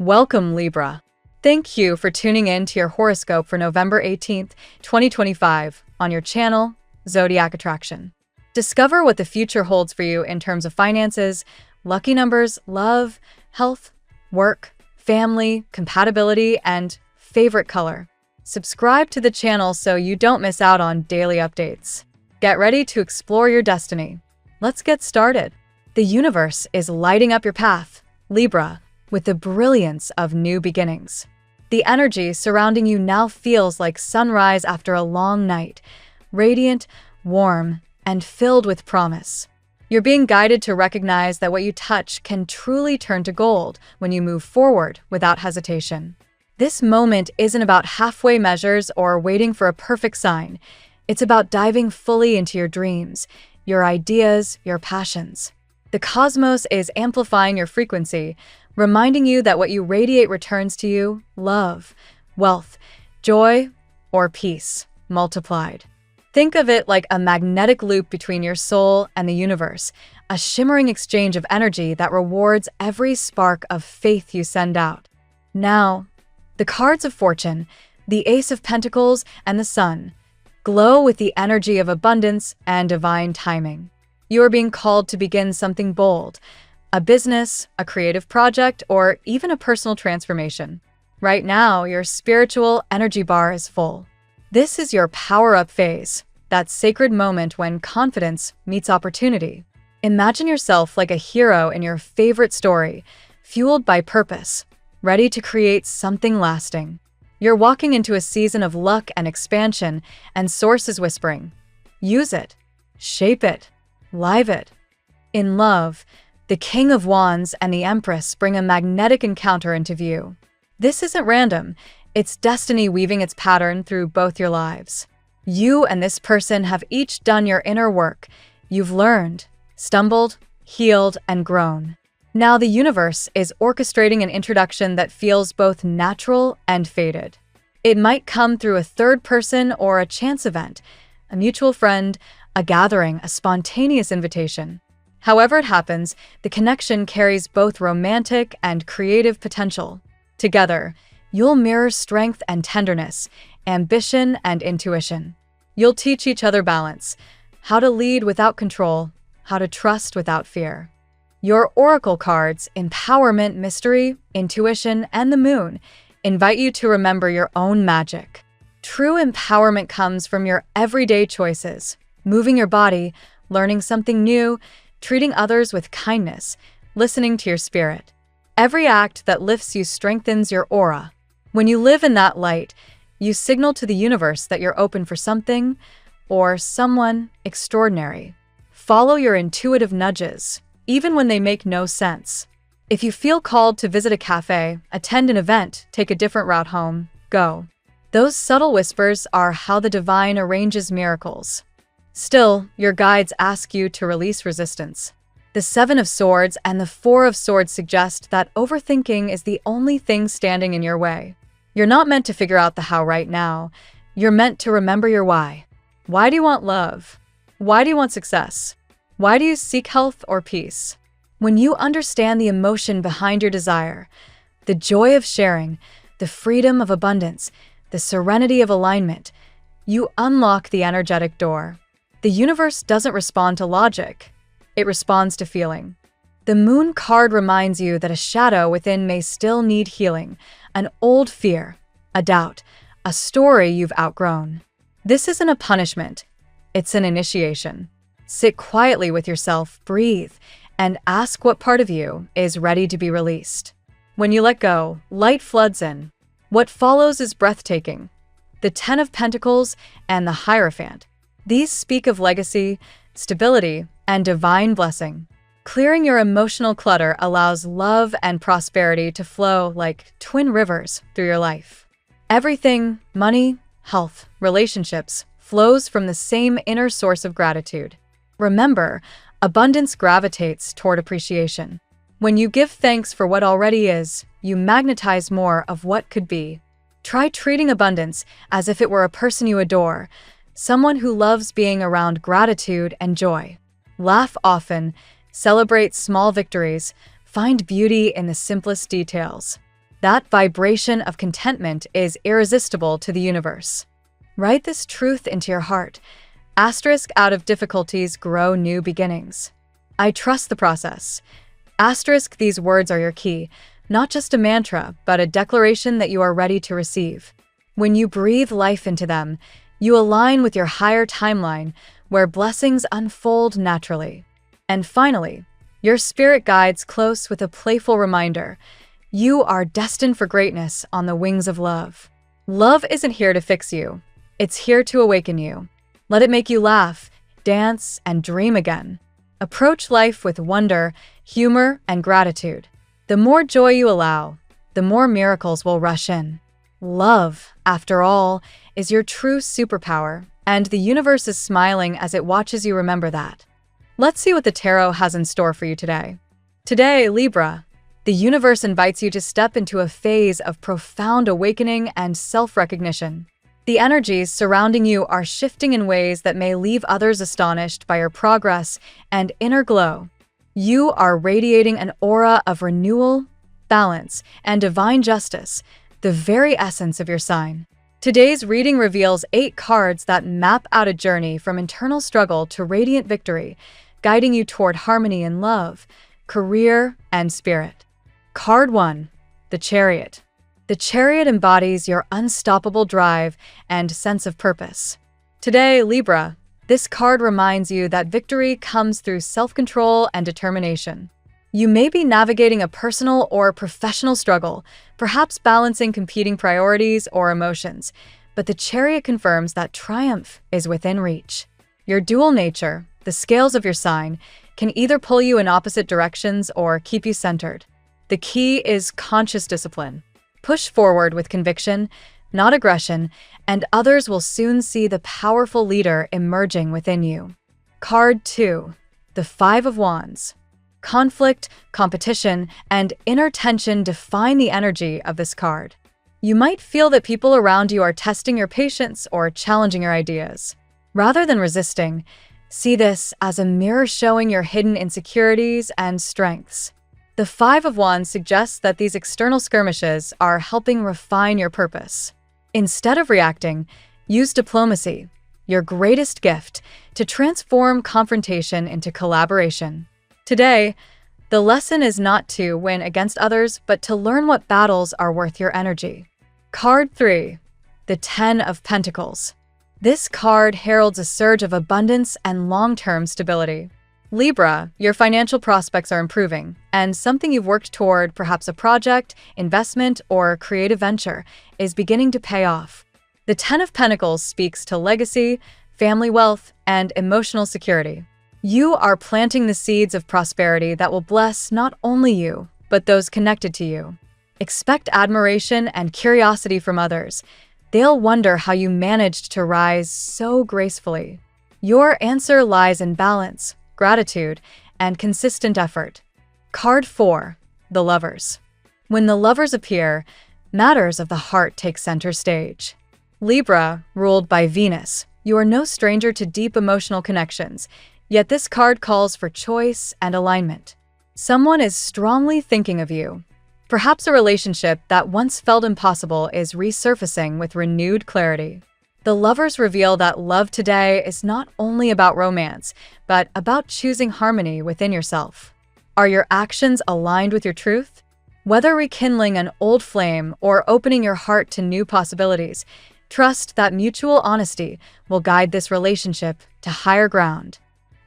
Welcome, Libra. Thank you for tuning in to your horoscope for November 18th, 2025, on your channel, Zodiac Attraction. Discover what the future holds for you in terms of finances, lucky numbers, love, health, work, family, compatibility, and favorite color. Subscribe to the channel so you don't miss out on daily updates. Get ready to explore your destiny. Let's get started. The universe is lighting up your path, Libra, with the brilliance of new beginnings. The energy surrounding you now feels like sunrise after a long night, radiant, warm, and filled with promise. You're being guided to recognize that what you touch can truly turn to gold when you move forward without hesitation. This moment isn't about halfway measures or waiting for a perfect sign. It's about diving fully into your dreams, your ideas, your passions. The cosmos is amplifying your frequency, reminding you that what you radiate returns to you: love, wealth, joy, or peace, multiplied. Think of it like a magnetic loop between your soul and the universe, a shimmering exchange of energy that rewards every spark of faith you send out. Now, the cards of fortune, the Ace of Pentacles, and the Sun, glow with the energy of abundance and divine timing. You are being called to begin something bold, a business, a creative project, or even a personal transformation. Right now, your spiritual energy bar is full. This is your power-up phase, that sacred moment when confidence meets opportunity. Imagine yourself like a hero in your favorite story, fueled by purpose, ready to create something lasting. You're walking into a season of luck and expansion, and Source is whispering, use it, shape it, live it. In love, the King of Wands and the Empress bring a magnetic encounter into view. This isn't random, it's destiny weaving its pattern through both your lives. You and this person have each done your inner work. You've learned, stumbled, healed, and grown. Now the universe is orchestrating an introduction that feels both natural and fated. It might come through a third person or a chance event, a mutual friend, a gathering, a spontaneous invitation. However it happens, the connection carries both romantic and creative potential. Together, you'll mirror strength and tenderness, ambition and intuition. You'll teach each other balance, how to lead without control, how to trust without fear. Your oracle cards, empowerment, mystery, intuition, and the moon, invite you to remember your own magic. True empowerment comes from your everyday choices, moving your body, learning something new, treating others with kindness, listening to your spirit. Every act that lifts you strengthens your aura. When you live in that light, you signal to the universe that you're open for something or someone extraordinary. Follow your intuitive nudges, even when they make no sense. If you feel called to visit a cafe, attend an event, take a different route home, go. Those subtle whispers are how the divine arranges miracles. Still, your guides ask you to release resistance. The Seven of Swords and the Four of Swords suggest that overthinking is the only thing standing in your way. You're not meant to figure out the how right now. You're meant to remember your why. Why do you want love? Why do you want success? Why do you seek health or peace? When you understand the emotion behind your desire, the joy of sharing, the freedom of abundance, the serenity of alignment, you unlock the energetic door. The universe doesn't respond to logic. It responds to feeling. The Moon card reminds you that a shadow within may still need healing, an old fear, a doubt, a story you've outgrown. This isn't a punishment. It's an initiation. Sit quietly with yourself, breathe, and ask what part of you is ready to be released. When you let go, light floods in. What follows is breathtaking. The Ten of Pentacles and the Hierophant. These speak of legacy, stability, and divine blessing. Clearing your emotional clutter allows love and prosperity to flow like twin rivers through your life. Everything, money, health, relationships, flows from the same inner source of gratitude. Remember, abundance gravitates toward appreciation. When you give thanks for what already is, you magnetize more of what could be. Try treating abundance as if it were a person you adore, someone who loves being around gratitude and joy. Laugh often, celebrate small victories, find beauty in the simplest details. That vibration of contentment is irresistible to the universe. Write this truth into your heart. Asterisk, out of difficulties grow new beginnings. I trust the process. Asterisk, these words are your key, not just a mantra, but a declaration that you are ready to receive. When you breathe life into them, you align with your higher timeline, where blessings unfold naturally. And finally, your spirit guides close with a playful reminder. You are destined for greatness on the wings of love. Love isn't here to fix you. It's here to awaken you. Let it make you laugh, dance, and dream again. Approach life with wonder, humor, and gratitude. The more joy you allow, the more miracles will rush in. Love, after all, is your true superpower, and the universe is smiling as it watches you remember that. Let's see what the tarot has in store for you today. Today, Libra, the universe invites you to step into a phase of profound awakening and self-recognition. The energies surrounding you are shifting in ways that may leave others astonished by your progress and inner glow. You are radiating an aura of renewal, balance, and divine justice, the very essence of your sign. Today's reading reveals 8 cards that map out a journey from internal struggle to radiant victory, guiding you toward harmony in love, career, and spirit. Card 1, the Chariot. The Chariot embodies your unstoppable drive and sense of purpose. Today, Libra, this card reminds you that victory comes through self-control and determination. You may be navigating a personal or professional struggle, perhaps balancing competing priorities or emotions, but the Chariot confirms that triumph is within reach. Your dual nature, the scales of your sign, can either pull you in opposite directions or keep you centered. The key is conscious discipline. Push forward with conviction, not aggression, and others will soon see the powerful leader emerging within you. Card 2, the 5 of Wands. Conflict, competition, and inner tension define the energy of this card. You might feel that people around you are testing your patience or challenging your ideas. Rather than resisting, see this as a mirror showing your hidden insecurities and strengths. The 5 of Wands suggests that these external skirmishes are helping refine your purpose. Instead of reacting, use diplomacy, your greatest gift, to transform confrontation into collaboration. Today, the lesson is not to win against others, but to learn what battles are worth your energy. Card 3, the 10 of Pentacles. This card heralds a surge of abundance and long-term stability. Libra, your financial prospects are improving, and something you've worked toward, perhaps a project, investment, or creative venture, is beginning to pay off. The 10 of Pentacles speaks to legacy, family wealth, and emotional security. You are planting the seeds of prosperity that will bless not only you, but those connected to you. Expect admiration and curiosity from others. They'll wonder how you managed to rise so gracefully. Your answer lies in balance, gratitude, and consistent effort. Card 4, the Lovers. When the Lovers appear, matters of the heart take center stage. Libra, ruled by Venus, you are no stranger to deep emotional connections, yet this card calls for choice and alignment. Someone is strongly thinking of you. Perhaps a relationship that once felt impossible is resurfacing with renewed clarity. The Lovers reveal that love today is not only about romance, but about choosing harmony within yourself. Are your actions aligned with your truth? Whether rekindling an old flame or opening your heart to new possibilities, trust that mutual honesty will guide this relationship to higher ground.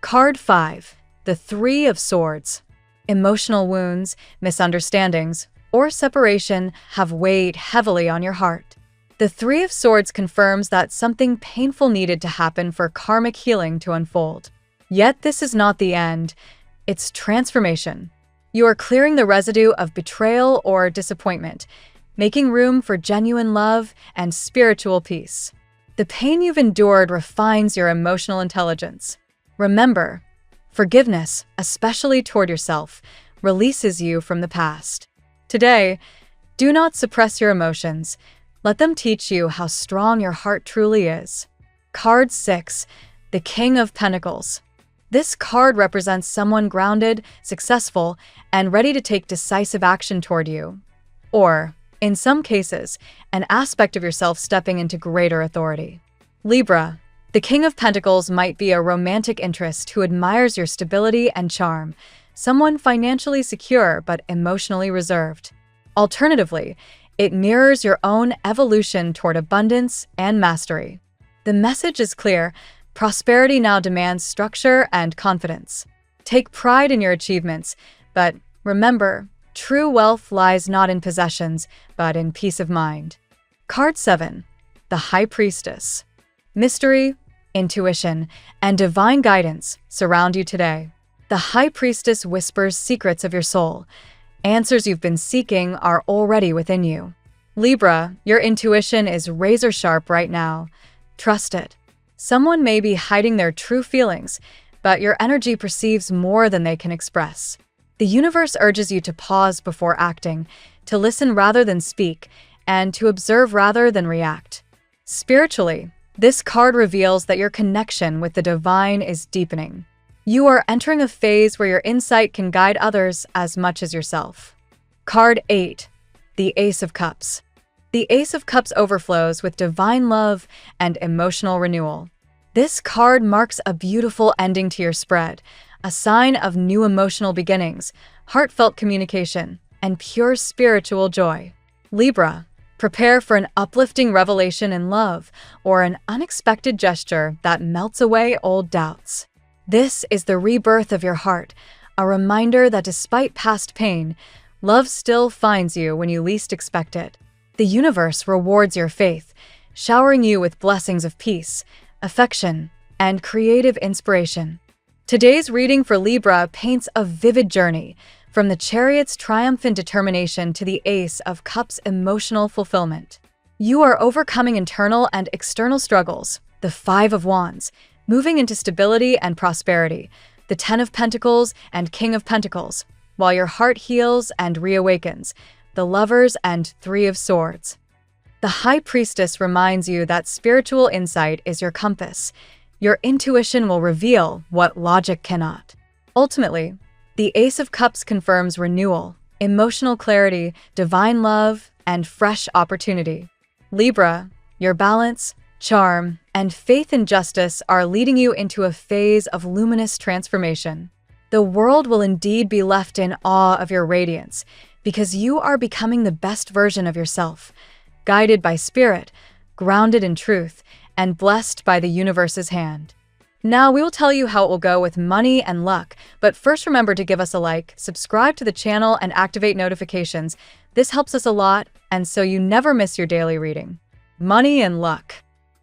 Card 5, the 3 of Swords. Emotional wounds, misunderstandings, or separation have weighed heavily on your heart. The 3 of Swords confirms that something painful needed to happen for karmic healing to unfold. Yet this is not the end, it's transformation. You are clearing the residue of betrayal or disappointment, making room for genuine love and spiritual peace. The pain you've endured refines your emotional intelligence. Remember, forgiveness, especially toward yourself, releases you from the past. Today, do not suppress your emotions. Let them teach you how strong your heart truly is. Card 6, the King of Pentacles. This card represents someone grounded, successful, and ready to take decisive action toward you. Or In some cases, an aspect of yourself stepping into greater authority. Libra, the King of Pentacles might be a romantic interest who admires your stability and charm, someone financially secure but emotionally reserved. Alternatively, it mirrors your own evolution toward abundance and mastery. The message is clear: prosperity now demands structure and confidence. Take pride in your achievements, but remember, true wealth lies not in possessions, but in peace of mind. Card 7. The High Priestess. Mystery, intuition, and divine guidance surround you today. The High Priestess whispers secrets of your soul. Answers you've been seeking are already within you. Libra, your intuition is razor sharp right now. Trust it. Someone may be hiding their true feelings, but your energy perceives more than they can express. The universe urges you to pause before acting, to listen rather than speak, and to observe rather than react. Spiritually, this card reveals that your connection with the divine is deepening. You are entering a phase where your insight can guide others as much as yourself. Card 8. The Ace of Cups. The Ace of Cups overflows with divine love and emotional renewal. This card marks a beautiful ending to your spread, a sign of new emotional beginnings, heartfelt communication, and pure spiritual joy. Libra, prepare for an uplifting revelation in love or an unexpected gesture that melts away old doubts. This is the rebirth of your heart, a reminder that despite past pain, love still finds you when you least expect it. The universe rewards your faith, showering you with blessings of peace, affection, and creative inspiration. Today's reading for Libra paints a vivid journey, from the Chariot's triumphant determination to the Ace of Cups' emotional fulfillment. You are overcoming internal and external struggles, the Five of Wands, moving into stability and prosperity, the Ten of Pentacles and King of Pentacles, while your heart heals and reawakens, the Lovers and Three of Swords. The High Priestess reminds you that spiritual insight is your compass. Your intuition will reveal what logic cannot. Ultimately, the Ace of Cups confirms renewal, emotional clarity, divine love, and fresh opportunity. Libra, your balance, charm, and faith in justice are leading you into a phase of luminous transformation. The world will indeed be left in awe of your radiance, because you are becoming the best version of yourself, guided by spirit, grounded in truth, and blessed by the universe's hand. Now we will tell you how it will go with money and luck, but first remember to give us a like, subscribe to the channel, and activate notifications. This helps us a lot, and so you never miss your daily reading. Money and luck.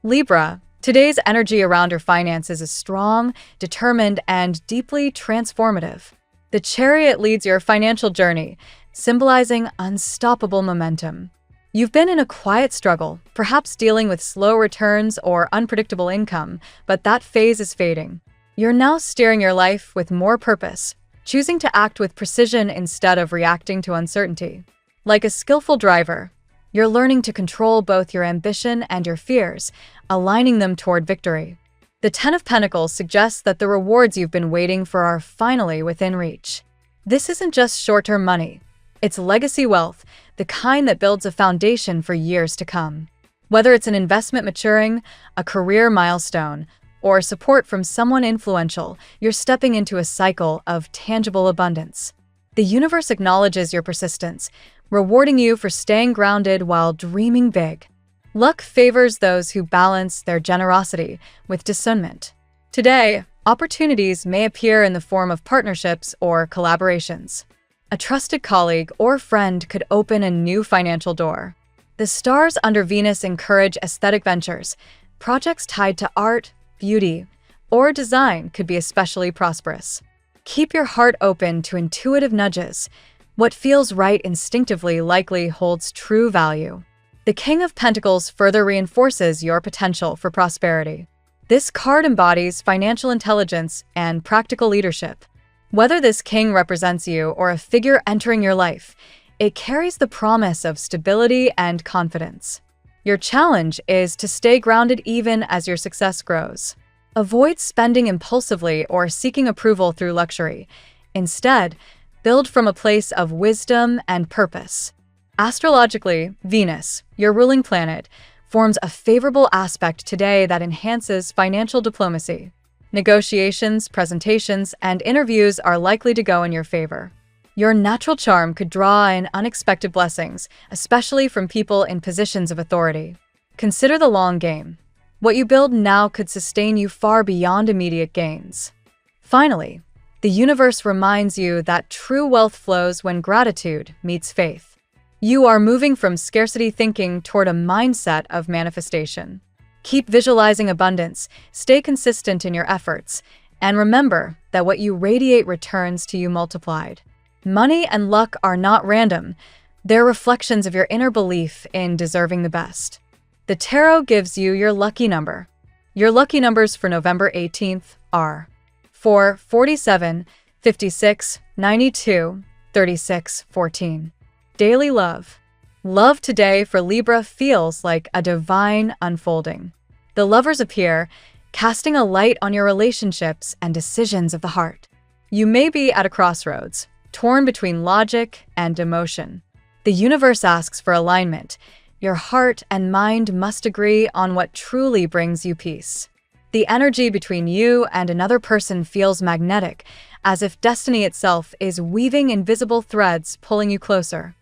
Libra, today's energy around your finances is strong, determined, and deeply transformative. The Chariot leads your financial journey, symbolizing unstoppable momentum. You've been in a quiet struggle, perhaps dealing with slow returns or unpredictable income, but that phase is fading. You're now steering your life with more purpose, choosing to act with precision instead of reacting to uncertainty. Like a skillful driver, you're learning to control both your ambition and your fears, aligning them toward victory. The Ten of Pentacles suggests that the rewards you've been waiting for are finally within reach. This isn't just short-term money. It's legacy wealth, the kind that builds a foundation for years to come. Whether it's an investment maturing, a career milestone, or support from someone influential, you're stepping into a cycle of tangible abundance. The universe acknowledges your persistence, rewarding you for staying grounded while dreaming big. Luck favors those who balance their generosity with discernment. Today, opportunities may appear in the form of partnerships or collaborations. A trusted colleague or friend could open a new financial door. The stars under Venus encourage aesthetic ventures. Projects tied to art, beauty, or design could be especially prosperous. Keep your heart open to intuitive nudges. What feels right instinctively likely holds true value. The King of Pentacles further reinforces your potential for prosperity. This card embodies financial intelligence and practical leadership. Whether this king represents you or a figure entering your life, it carries the promise of stability and confidence. Your challenge is to stay grounded even as your success grows. Avoid spending impulsively or seeking approval through luxury. Instead, build from a place of wisdom and purpose. Astrologically, Venus, your ruling planet, forms a favorable aspect today that enhances financial diplomacy. Negotiations, presentations, and interviews are likely to go in your favor. Your natural charm could draw in unexpected blessings, especially from people in positions of authority. Consider the long game. What you build now could sustain you far beyond immediate gains. Finally, the universe reminds you that true wealth flows when gratitude meets faith. You are moving from scarcity thinking toward a mindset of manifestation. Keep visualizing abundance, stay consistent in your efforts, and remember that what you radiate returns to you multiplied. Money and luck are not random. They're reflections of your inner belief in deserving the best. The tarot gives you your lucky number. Your lucky numbers for November 18th are 4, 47, 56, 92, 36, 14. Daily love. Love today for Libra feels like a divine unfolding. The lovers appear, casting a light on your relationships and decisions of the heart. You may be at a crossroads, torn between logic and emotion. The universe asks for alignment. Your heart and mind must agree on what truly brings you peace. The energy between you and another person feels magnetic, as if destiny itself is weaving invisible threads pulling you closer.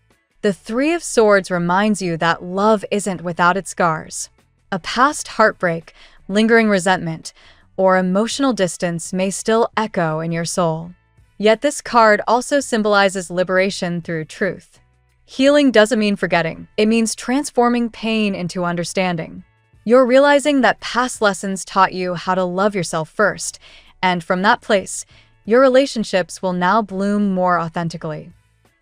The Three of Swords reminds you that love isn't without its scars. A past heartbreak, lingering resentment, or emotional distance may still echo in your soul. Yet this card also symbolizes liberation through truth. Healing doesn't mean forgetting. It means transforming pain into understanding. You're realizing that past lessons taught you how to love yourself first, and from that place, your relationships will now bloom more authentically.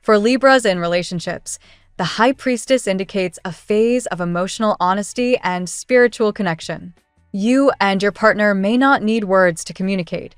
For Libras in relationships, the High Priestess indicates a phase of emotional honesty and spiritual connection. You and your partner may not need words to communicate.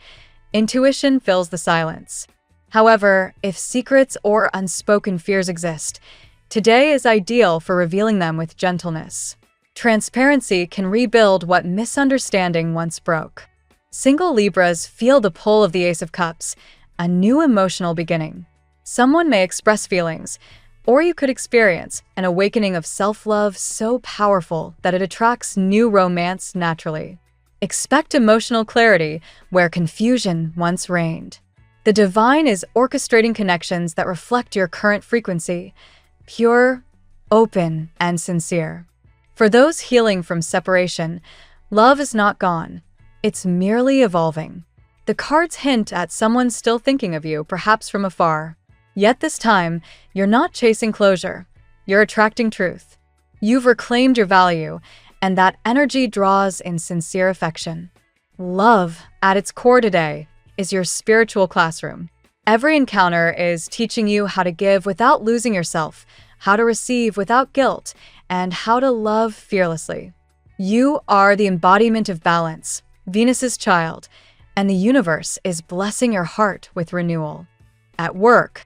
Intuition fills the silence. However, if secrets or unspoken fears exist, today is ideal for revealing them with gentleness. Transparency can rebuild what misunderstanding once broke. Single Libras feel the pull of the Ace of Cups, a new emotional beginning. Someone may express feelings, or you could experience an awakening of self-love so powerful that it attracts new romance naturally. Expect emotional clarity where confusion once reigned. The divine is orchestrating connections that reflect your current frequency, pure, open, and sincere. For those healing from separation, love is not gone. It's merely evolving. The cards hint at someone still thinking of you, perhaps from afar. Yet this time, you're not chasing closure. You're attracting truth. You've reclaimed your value, and that energy draws in sincere affection. Love, at its core today, is your spiritual classroom. Every encounter is teaching you how to give without losing yourself, how to receive without guilt, and how to love fearlessly. You are the embodiment of balance, Venus's child, and the universe is blessing your heart with renewal. At work,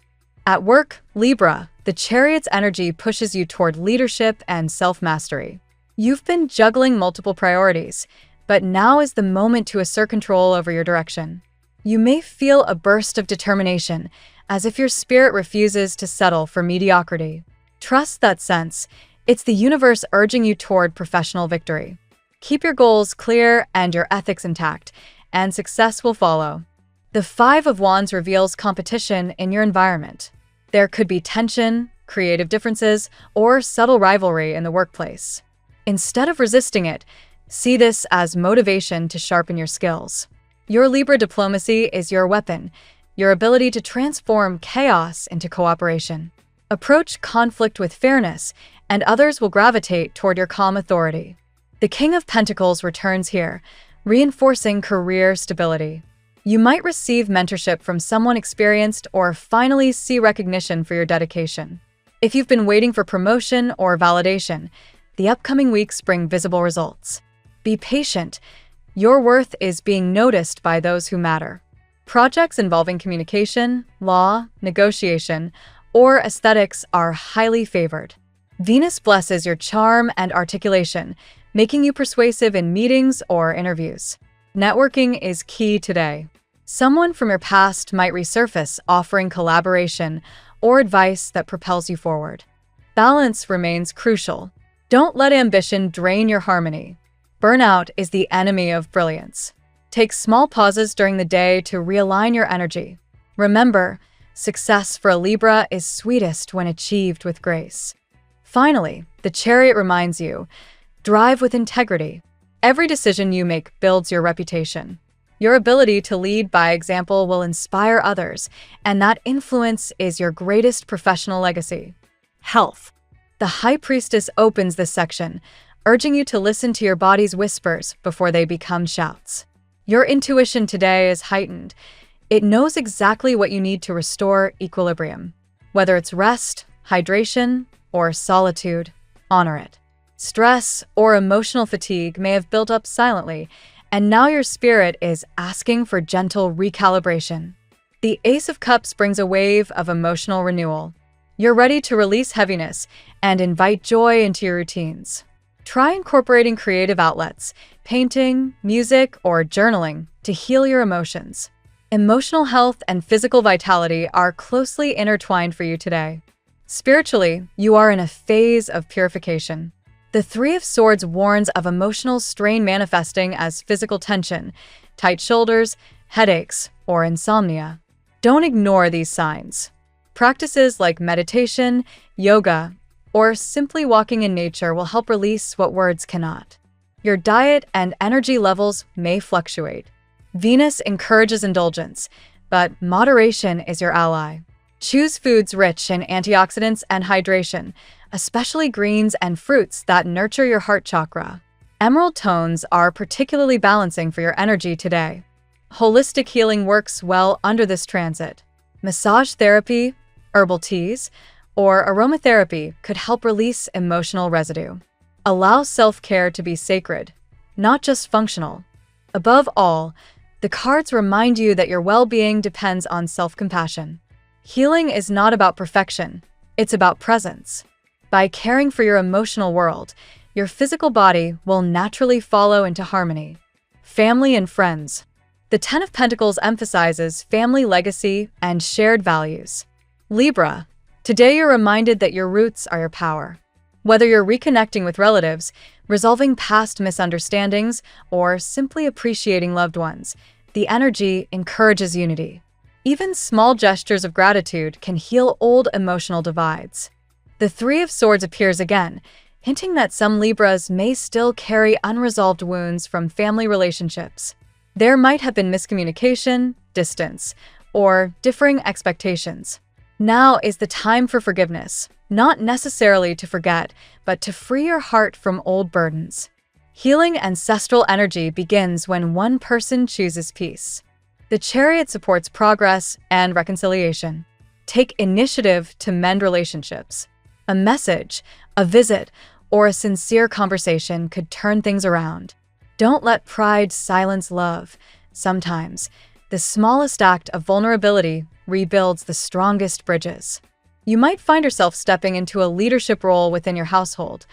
Libra, the Chariot's energy pushes you toward leadership and self-mastery. You've been juggling multiple priorities, but now is the moment to assert control over your direction. You may feel a burst of determination, as if your spirit refuses to settle for mediocrity. Trust that sense. It's the universe urging you toward professional victory. Keep your goals clear and your ethics intact, and success will follow. The Five of Wands reveals competition in your environment. There could be tension, creative differences, or subtle rivalry in the workplace. Instead of resisting it, see this as motivation to sharpen your skills. Your Libra diplomacy is your weapon, your ability to transform chaos into cooperation. Approach conflict with fairness, and others will gravitate toward your calm authority. The King of Pentacles returns here, reinforcing career stability. You might receive mentorship from someone experienced or finally see recognition for your dedication. If you've been waiting for promotion or validation, the upcoming weeks bring visible results. Be patient. Your worth is being noticed by those who matter. Projects involving communication, law, negotiation, or aesthetics are highly favored. Venus blesses your charm and articulation, making you persuasive in meetings or interviews. Networking is key today. Someone from your past might resurface, offering collaboration or advice that propels you forward. Balance remains crucial. Don't let ambition drain your harmony. Burnout is the enemy of brilliance. Take small pauses during the day to realign your energy. Remember, success for a Libra is sweetest when achieved with grace. Finally, the Chariot reminds you, drive with integrity. Every decision you make builds your reputation. Your ability to lead by example will inspire others, and that influence is your greatest professional legacy. Health. The High Priestess opens this section, urging you to listen to your body's whispers before they become shouts. Your intuition today is heightened. It knows exactly what you need to restore equilibrium. Whether it's rest, hydration, or solitude, honor it. Stress or emotional fatigue may have built up silently, and now your spirit is asking for gentle recalibration. The Ace of Cups brings a wave of emotional renewal. You're ready to release heaviness and invite joy into your routines. Try incorporating creative outlets, painting, music, or journaling to heal your emotions. Emotional health and physical vitality are closely intertwined for you today. Spiritually, you are in a phase of purification. The Three of Swords warns of emotional strain manifesting as physical tension, tight shoulders, headaches, or insomnia. Don't ignore these signs. Practices like meditation, yoga, or simply walking in nature will help release what words cannot. Your diet and energy levels may fluctuate. Venus encourages indulgence, but moderation is your ally. Choose foods rich in antioxidants and hydration, especially greens and fruits that nurture your heart chakra. Emerald tones are particularly balancing for your energy today. Holistic healing works well under this transit. Massage therapy, herbal teas, or aromatherapy could help release emotional residue. Allow self-care to be sacred, not just functional. Above all, the cards remind you that your well-being depends on self-compassion. Healing is not about perfection, it's about presence. By caring for your emotional world, your physical body will naturally follow into harmony. Family and friends. The Ten of Pentacles emphasizes family legacy and shared values. Libra, today you're reminded that your roots are your power. Whether you're reconnecting with relatives, resolving past misunderstandings, or simply appreciating loved ones, the energy encourages unity. Even small gestures of gratitude can heal old emotional divides. The Three of Swords appears again, hinting that some Libras may still carry unresolved wounds from family relationships. There might have been miscommunication, distance, or differing expectations. Now is the time for forgiveness, not necessarily to forget, but to free your heart from old burdens. Healing ancestral energy begins when one person chooses peace. The Chariot supports progress and reconciliation. Take initiative to mend relationships. A message, a visit, or a sincere conversation could turn things around. Don't let pride silence love. Sometimes, the smallest act of vulnerability rebuilds the strongest bridges. You might find yourself stepping into a leadership role within your household,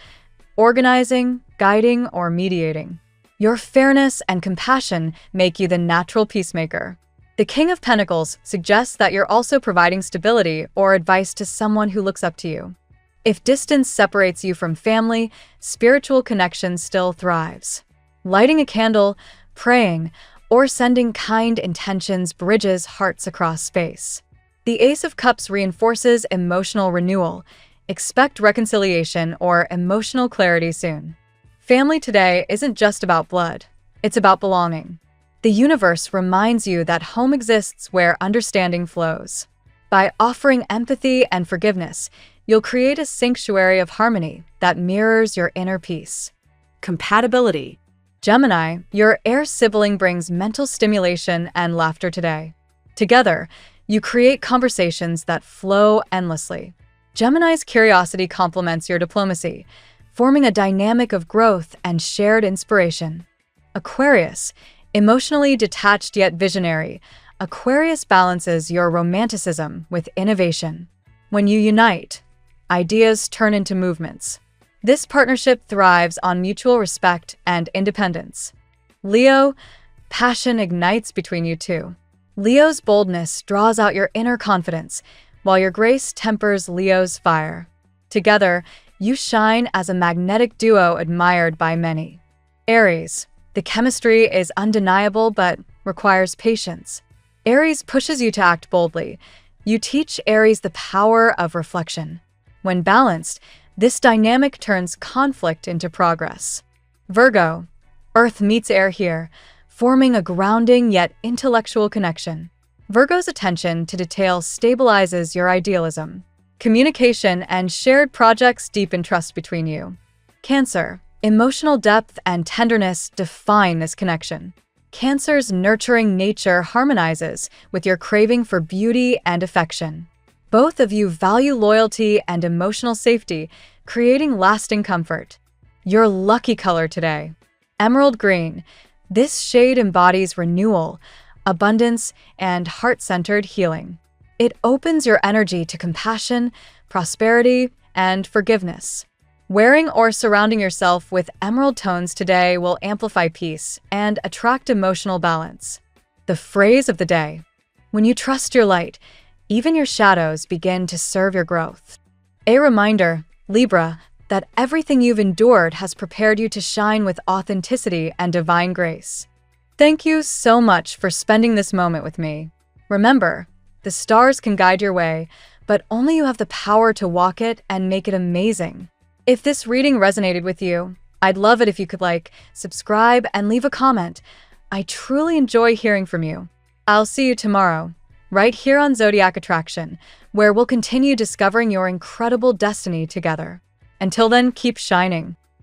organizing, guiding, or mediating. Your fairness and compassion make you the natural peacemaker. The King of Pentacles suggests that you're also providing stability or advice to someone who looks up to you. If distance separates you from family, spiritual connection still thrives. Lighting a candle, praying, or sending kind intentions bridges hearts across space. The Ace of Cups reinforces emotional renewal. Expect reconciliation or emotional clarity soon. Family today isn't just about blood, it's about belonging. The universe reminds you that home exists where understanding flows. By offering empathy and forgiveness, you'll create a sanctuary of harmony that mirrors your inner peace. Compatibility. Gemini, your air sibling brings mental stimulation and laughter today. Together, you create conversations that flow endlessly. Gemini's curiosity complements your diplomacy, forming a dynamic of growth and shared inspiration. Aquarius, emotionally detached yet visionary, Aquarius balances your romanticism with innovation. When you unite, ideas turn into movements. This partnership thrives on mutual respect and independence. Leo, passion ignites between you two. Leo's boldness draws out your inner confidence, while your grace tempers Leo's fire. Together, you shine as a magnetic duo admired by many. Aries. The chemistry is undeniable but requires patience. Aries pushes you to act boldly. You teach Aries the power of reflection. When balanced, this dynamic turns conflict into progress. Virgo. Earth meets air here, forming a grounding yet intellectual connection. Virgo's attention to detail stabilizes your idealism. Communication and shared projects deepen trust between you. Cancer. Emotional depth and tenderness define this connection. Cancer's nurturing nature harmonizes with your craving for beauty and affection. Both of you value loyalty and emotional safety, creating lasting comfort. Your lucky color today: emerald green. This shade embodies renewal, abundance, and heart-centered healing. It opens your energy to compassion, prosperity, and forgiveness. Wearing or surrounding yourself with emerald tones today will amplify peace and attract emotional balance. The phrase of the day: when you trust your light, even your shadows begin to serve your growth. A reminder, Libra, that everything you've endured has prepared you to shine with authenticity and divine grace. Thank you so much for spending this moment with me. Remember, the stars can guide your way, but only you have the power to walk it and make it amazing. If this reading resonated with you, I'd love it if you could subscribe, and leave a comment. I truly enjoy hearing from you. I'll see you tomorrow, right here on Zodiac Attraction, where we'll continue discovering your incredible destiny together. Until then, keep shining.